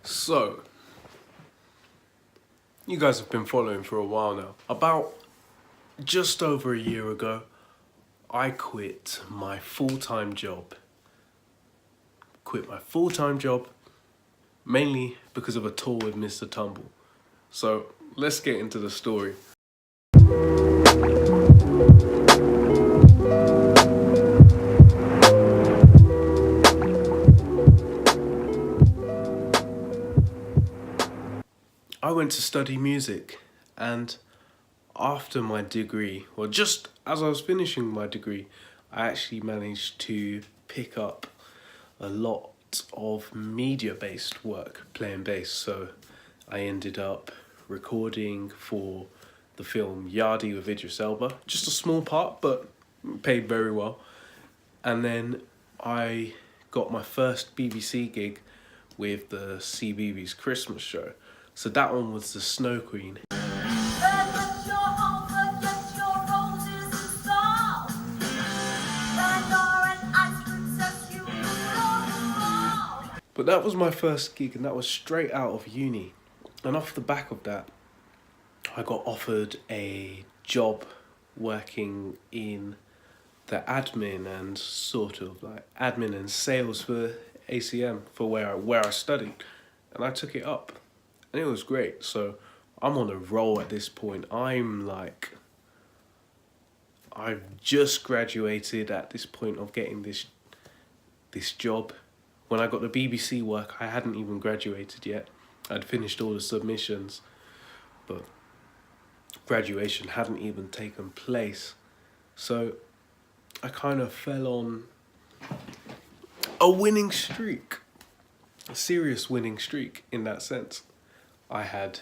So, you guys have been following for a while now. About just over a year ago, I quit my full-time job. Mainly because of a tour with Mr. Tumble. So, let's get into the story. I went to study music, and after my degree, well, just as I was finishing my degree, I actually managed to pick up a lot of media-based work playing bass. So I ended up recording for the film Yardi with Idris Elba, just a small part, but paid very well. And then I got my first BBC gig with the CBeebies Christmas show. So that one was the Snow Queen. But that was my first gig, and that was straight out of uni. And off the back of that, I got offered a job working in the admin and sort of like admin and sales for ACM for where I studied, and I took it up, and it was great. So I'm on a roll at this point. I've just graduated at this point of getting this job. When I got the BBC work, I hadn't even graduated yet. I'd finished all the submissions, but graduation hadn't even taken place. So I kind of fell on a winning streak, a serious winning streak in that sense. I had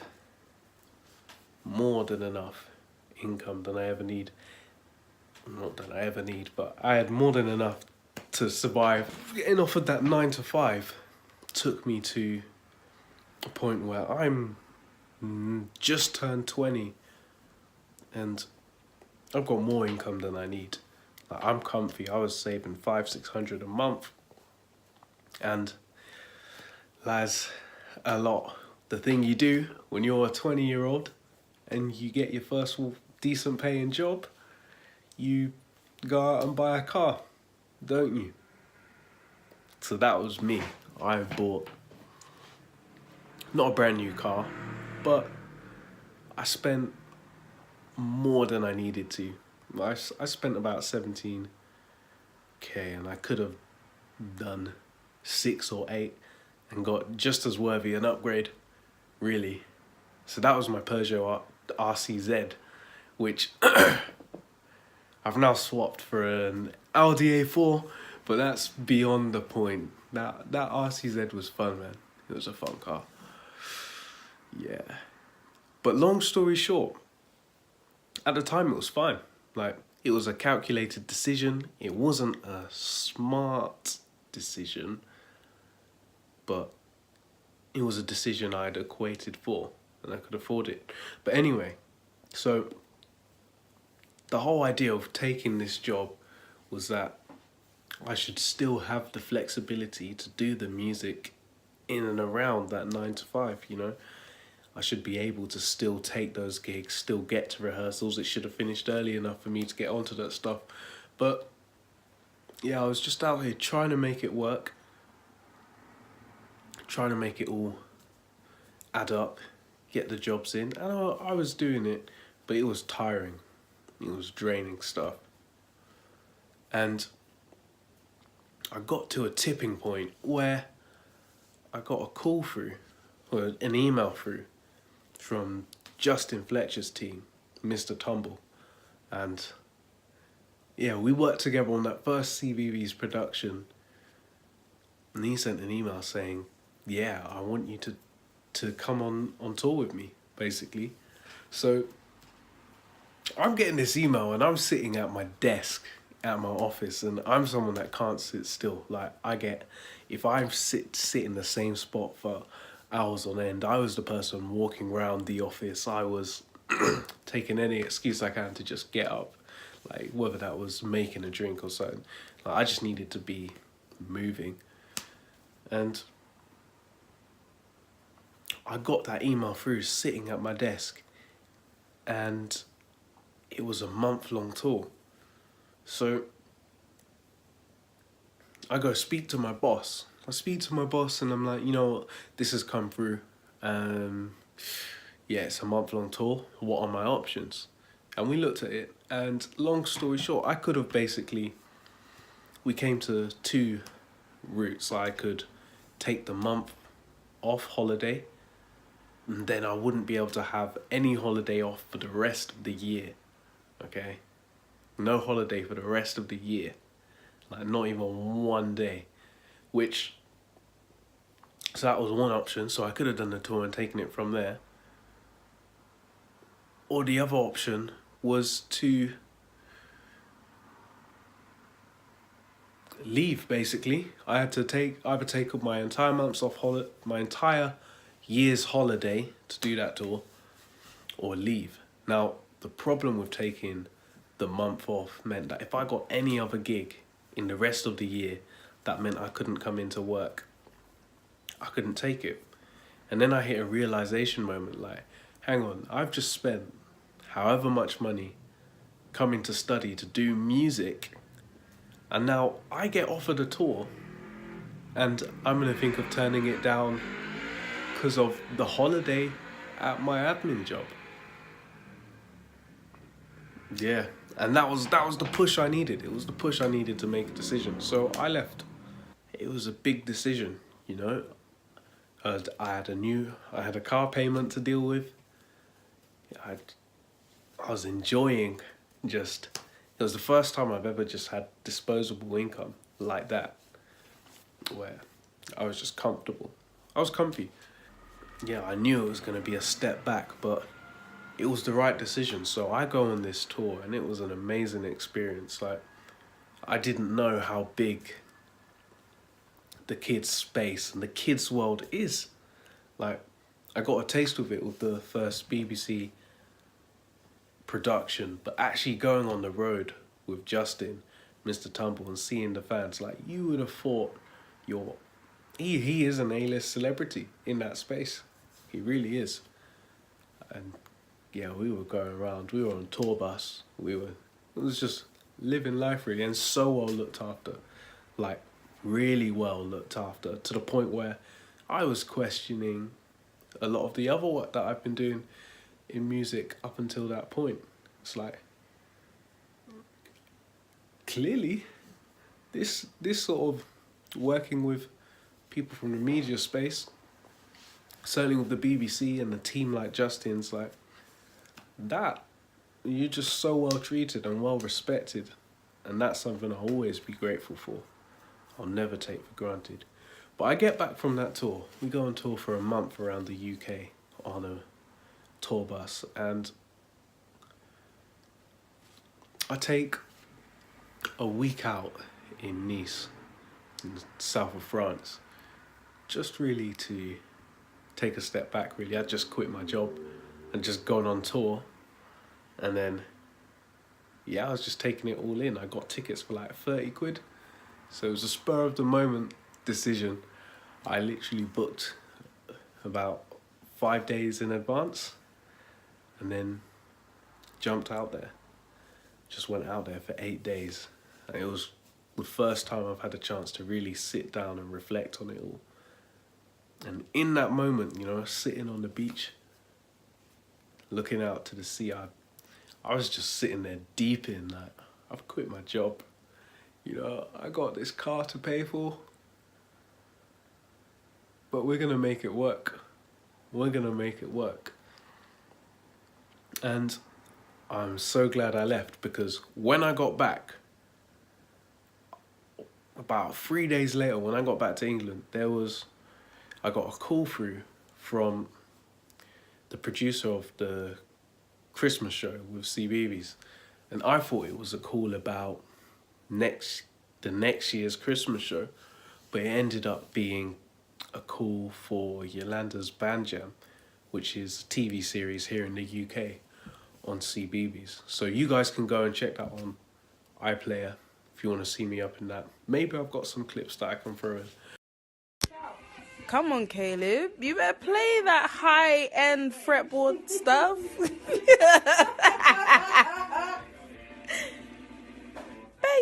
more than enough income than I ever need. Not that I ever need, but I had more than enough to survive. Getting offered that 9 to 5 took me to a point where I'm just turned 20 and I've got more income than I need. Like, I'm comfy. I was saving 500-600 a month, and that's a lot. The thing you do when you're a 20-year-old and you get your first decent paying job, you go out and buy a car, don't you? So that was me. I bought not a brand new car, but I spent more than I needed to. I spent about 17k, and I could have done 6 or 8 and got just as worthy an upgrade, really. So that was my Peugeot RCZ, which I've now swapped for an Audi A4, but that's beyond the point. That RCZ was fun, man. It was a fun car. Yeah. But long story short, at the time it was fine. Like, it was a calculated decision. It wasn't a smart decision, but it was a decision I'd equated for, and I could afford it. But anyway, so the whole idea of taking this job was that I should still have the flexibility to do the music in and around that 9 to 5, you know? I should be able to still take those gigs, still get to rehearsals. It should have finished early enough for me to get onto that stuff. But yeah, I was just out here trying to make it work, trying to make it all add up, get the jobs in. And I was doing it, but it was tiring. It was draining stuff. And I got to a tipping point where I got a call through, or an email through, from Justin Fletcher's team, Mr. Tumble. And yeah, we worked together on that first CBeebies production. And he sent an email saying, yeah, I want you to come on tour with me, basically. So I'm getting this email, and I'm sitting at my desk at my office, and I'm someone that can't sit still. Like, if I sit in the same spot for hours on end, I was the person walking around the office. I was taking any excuse I can to just get up, like whether that was making a drink or something. Like, I just needed to be moving. And I got that email through sitting at my desk, and it was a month-long tour. So I go speak to my boss. I speak to my boss and I'm like, you know what, this has come through. Yeah, it's a month-long tour. What are my options? And we looked at it, and long story short, I could have basically, we came to two routes. I could take the month off holiday, and then I wouldn't be able to have any holiday off for the rest of the year. Okay? No holiday for the rest of the year. Like, not even one day. Which, so that was one option. So I could have done the tour and taken it from there. Or the other option was to leave, basically. I had to either take up my entire month's off my entire year's holiday to do that tour, or leave. Now, the problem with taking the month off meant that if I got any other gig in the rest of the year, that meant I couldn't come into work. I couldn't take it. And then I hit a realization moment, like, hang on, I've just spent however much money coming to study to do music, and now I get offered a tour, and I'm gonna think of turning it down because of the holiday at my admin job. Yeah, and that was the push I needed. It was the push I needed to make a decision. So I left. It was a big decision, you know. I had a car payment to deal with. I was enjoying just, it was the first time I've ever just had disposable income like that, where I was just comfortable. I was comfy. Yeah, I knew it was going to be a step back, but it was the right decision. So I go on this tour, and it was an amazing experience. Like, I didn't know how big the kids' space and the kids' world is. Like, I got a taste of it with the first BBC production, but actually going on the road with Justin, Mr. Tumble, and seeing the fans, like, you would have thought he is an A-list celebrity in that space. He really is. And yeah, we were going around, we were on tour bus, it was just living life really, and so well looked after. Like, really well looked after, to the point where I was questioning a lot of the other work that I've been doing in music up until that point. It's like, clearly, this sort of working with people from the media space, certainly with the BBC and a team like Justin's, like, that, you're just so well treated and well respected, and that's something I'll always be grateful for. I'll never take for granted. But I get back from that tour. We go on tour for a month around the UK on a tour bus, and I take a week out in Nice, in the south of France, just really to take a step back, really. I just quit my job and just gone on tour, and then, yeah, I was just taking it all in. I got tickets for like 30 quid, so it was a spur of the moment decision. I literally booked about 5 days in advance, and then jumped out there. Just went out there for 8 days. And it was the first time I've had a chance to really sit down and reflect on it all. And in that moment, you know, sitting on the beach, looking out to the sea, I was just sitting there deep in that. I've quit my job. You know, I got this car to pay for, but we're gonna make it work. We're gonna make it work. And I'm so glad I left, because when I got back, about 3 days later, when I got back to England, I got a call through from the producer of the Christmas show with CBeebies, and I thought it was a call about the next year's Christmas show, but it ended up being a call for Yolanda's Band Jam, which is a TV series here in the UK on CBeebies. So you guys can go and check that on iPlayer if you want to see me up in that. Maybe I've got some clips that I can throw in. Come on, Caleb. You better play that high-end fretboard stuff.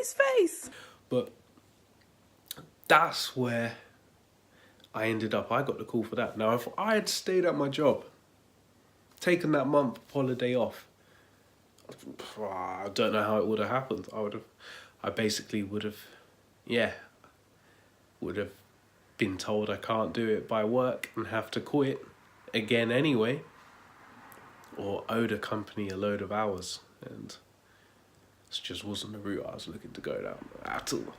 Face. But that's where I ended up. I got the call for that. Now, if I had stayed at my job, taken that month of holiday off, I don't know how it would have happened. I basically would have been told I can't do it by work and have to quit again anyway, or owe the company a load of hours, and this just wasn't the route I was looking to go down at all.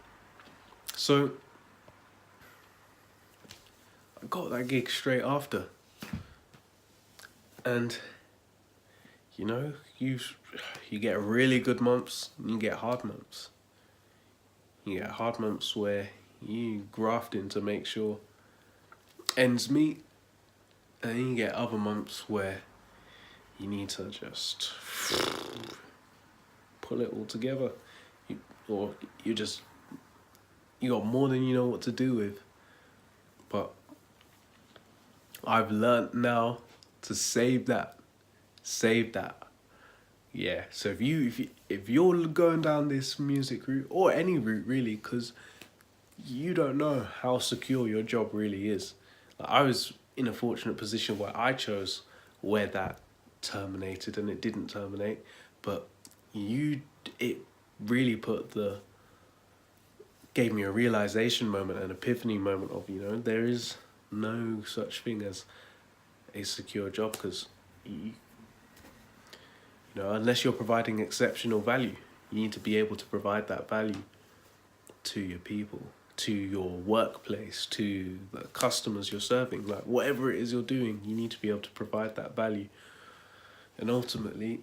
So I got that gig straight after, and you know, you get really good months and you get hard months. You get hard months where you grafting to make sure ends meet, and then you get other months where you need to just pull it all together, you got more than you know what to do with. But I've learnt now to save that. Yeah, so if you're going down this music route, or any route really, because you don't know how secure your job really is. Like, I was in a fortunate position where I chose where that terminated and it didn't terminate, but it really gave me a realization moment, an epiphany moment of, you know, there is no such thing as a secure job, because you know, unless you're providing exceptional value, you need to be able to provide that value to your people, to your workplace, to the customers you're serving. Like, whatever it is you're doing, you need to be able to provide that value. And ultimately,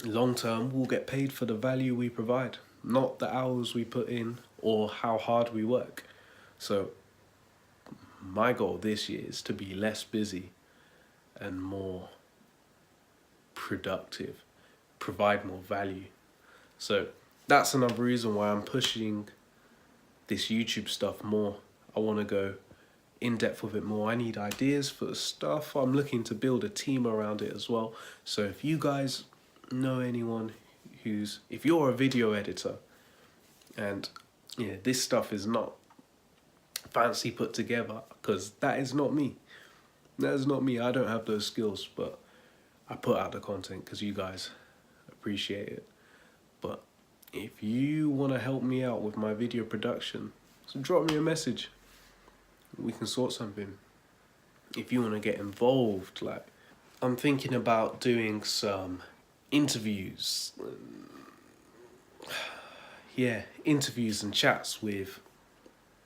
long term, we'll get paid for the value we provide, not the hours we put in or how hard we work. So my goal this year is to be less busy and more productive, provide more value. So that's another reason why I'm pushing this YouTube stuff more. I want to go in depth with it more. I need ideas for stuff. I'm looking to build a team around it as well. So if you guys know anyone if you're a video editor and this stuff is not fancy put together, because that is not me. That is not me. I don't have those skills, but I put out the content because you guys appreciate it. But if you want to help me out with my video production, so drop me a message. We can sort something. If you want to get involved, like, I'm thinking about doing some interviews. Interviews and chats with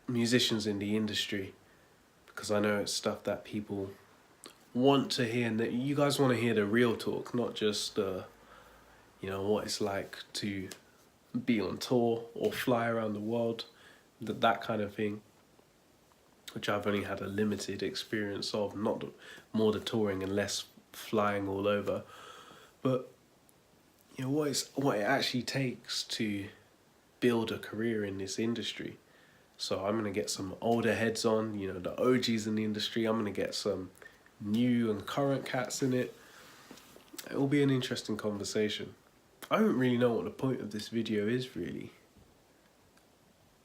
musicians in the industry, because I know it's stuff that people want to hear, and that you guys want to hear the real talk, not just what it's like to be on tour or fly around the world, that kind of thing, which I've only had a limited experience of, not more the touring and less flying all over. But you know what it actually takes to build a career in this industry. So I'm gonna get some older heads on, the OGs in the industry. I'm gonna get some new and current cats in it. It will be an interesting conversation. I don't really know what the point of this video is, really.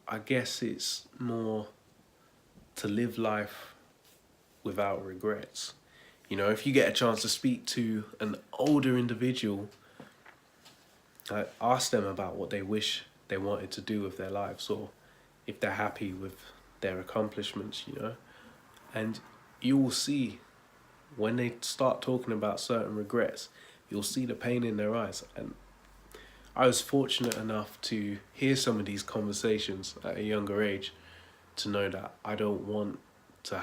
I guess it's more to live life without regrets. If you get a chance to speak to an older individual, ask them about what they wish they wanted to do with their lives, or if they're happy with their accomplishments, and you will see when they start talking about certain regrets, you'll see the pain in their eyes. And I was fortunate enough to hear some of these conversations at a younger age to know that I don't want to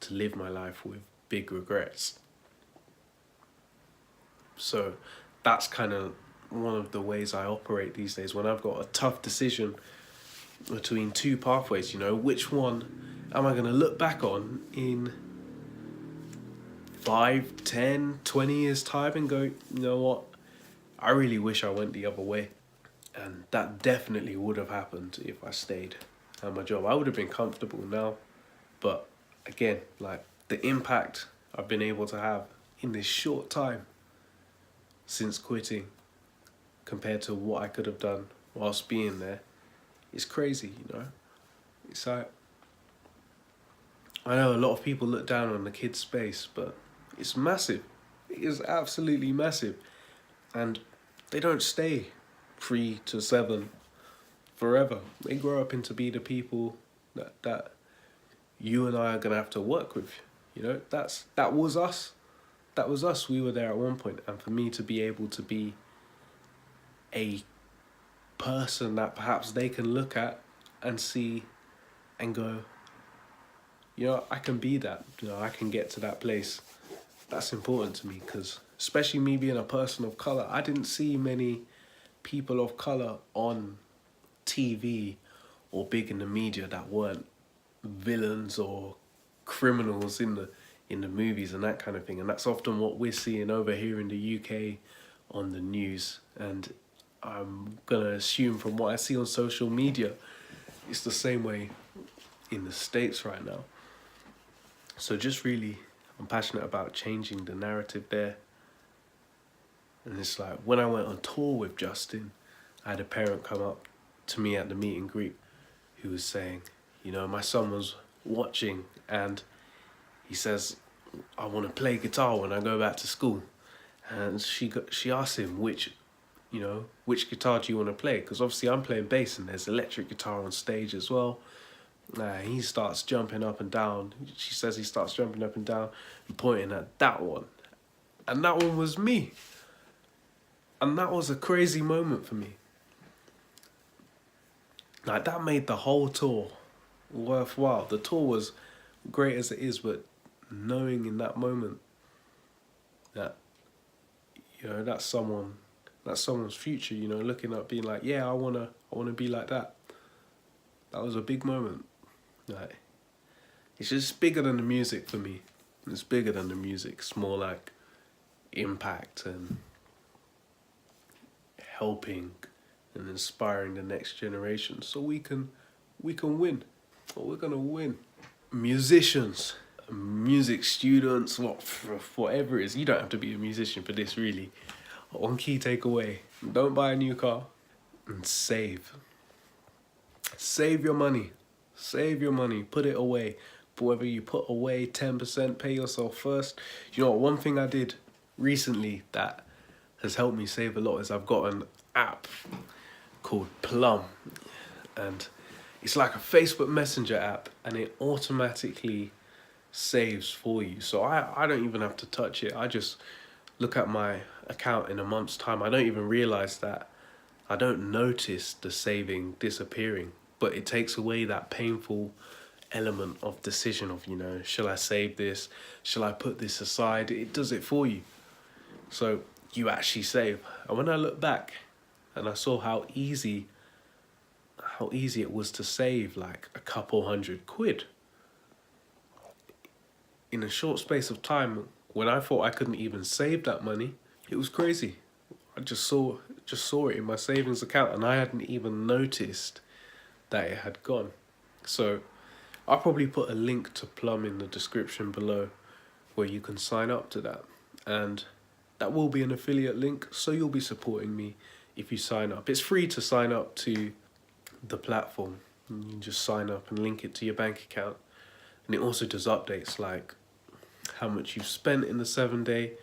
live my life with big regrets. So that's kind of one of the ways I operate these days. When I've got a tough decision between two pathways, which one am I going to look back on in 5, 10, 20 years time and go, you know what, I really wish I went the other way. And that definitely would have happened if I stayed and my job. I would have been comfortable now, but again, like the impact I've been able to have in this short time since quitting compared to what I could have done whilst being there is crazy, you know? It's like, I know a lot of people look down on the kids' space, but it's massive. It is absolutely massive. And they don't stay 3 to 7 forever. They grow up into be the people that you and I are gonna have to work with. You know, that was us. That was us. We were there at one point. And for me to be able to be a person that perhaps they can look at and see and go, you know, I can be that. You know, I can get to that place. That's important to me, because especially me being a person of color, I didn't see many people of color on TV or big in the media that weren't villains or criminals in the movies and that kind of thing. And that's often what we're seeing over here in the UK on the news. And I'm gonna assume from what I see on social media, it's the same way in the States right now. So just really, I'm passionate about changing the narrative there. And it's like, when I went on tour with Justin, I had a parent come up to me at the meet and greet who was saying, you know, my son was watching and he says, I want to play guitar when I go back to school. And she asked him, which guitar do you want to play? Because obviously I'm playing bass and there's electric guitar on stage as well. He starts jumping up and down. She says he starts jumping up and down and pointing at that one. And that one was me. And that was a crazy moment for me. Like, that made the whole tour worthwhile. The tour was great as it is, but knowing in that moment that, you know, that's someone's future, you know, looking up, being like, yeah, I wanna be like that. That was a big moment. Like, it's just bigger than the music for me. It's bigger than the music. It's more like impact and helping and inspiring the next generation, so we can win. Or we're gonna win. Musicians, music students, whatever it is. You don't have to be a musician for this, really. One key takeaway: don't buy a new car, and save. Save your money. Save your money. Put it away. But whether you put away 10%, pay yourself first. You know what? One thing I did recently that has helped me save a lot is I've got an app called Plum, and it's like a Facebook Messenger app, and it automatically saves for you. So I don't even have to touch it. I just look at my account in a month's time. I don't even realize that. I don't notice the saving disappearing, but it takes away that painful element of decision of, you know, shall I save this? Shall I put this aside? It does it for you. So you actually save. And when I look back and I saw how easy it was to save like a couple £100 in a short space of time, when I thought I couldn't even save that money, it was crazy. I just saw it in my savings account, and I hadn't even noticed that it had gone. So I'll probably put a link to Plum in the description below where you can sign up to that. And that will be an affiliate link, so you'll be supporting me if you sign up. It's free to sign up to the platform. You can just sign up and link it to your bank account. And it also does updates like how much you've spent in the 7-day.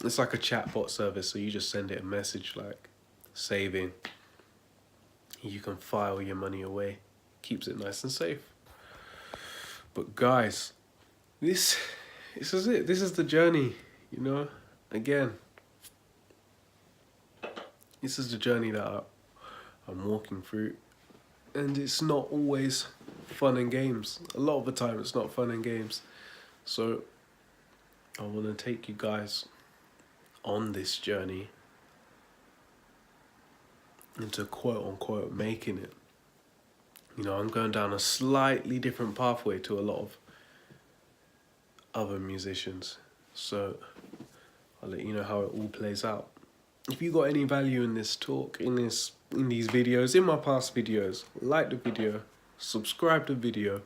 It's like a chatbot service, so you just send it a message like saving. You can file your money away. Keeps it nice and safe. But guys, this is it. This is the journey, you know. Again, this is the journey that I'm walking through. And it's not always fun and games. A lot of the time it's not fun and games. So I want to take you guys on this journey into quote unquote making it. You know, I'm going down a slightly different pathway to a lot of other musicians. So I'll let you know how it all plays out. If you got any value in this talk, in these videos, in my past videos, like the video, subscribe to the video.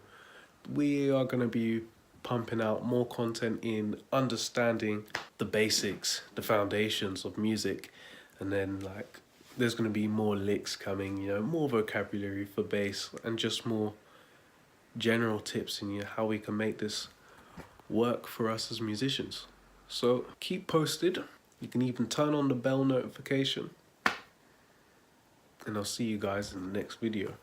We are going to be pumping out more content in understanding the basics, the foundations of music, and then like there's going to be more licks coming, you know, more vocabulary for bass, and just more general tips in, you know, how we can make this work for us as musicians. So keep posted. You can even turn on the bell notification, and I'll see you guys in the next video.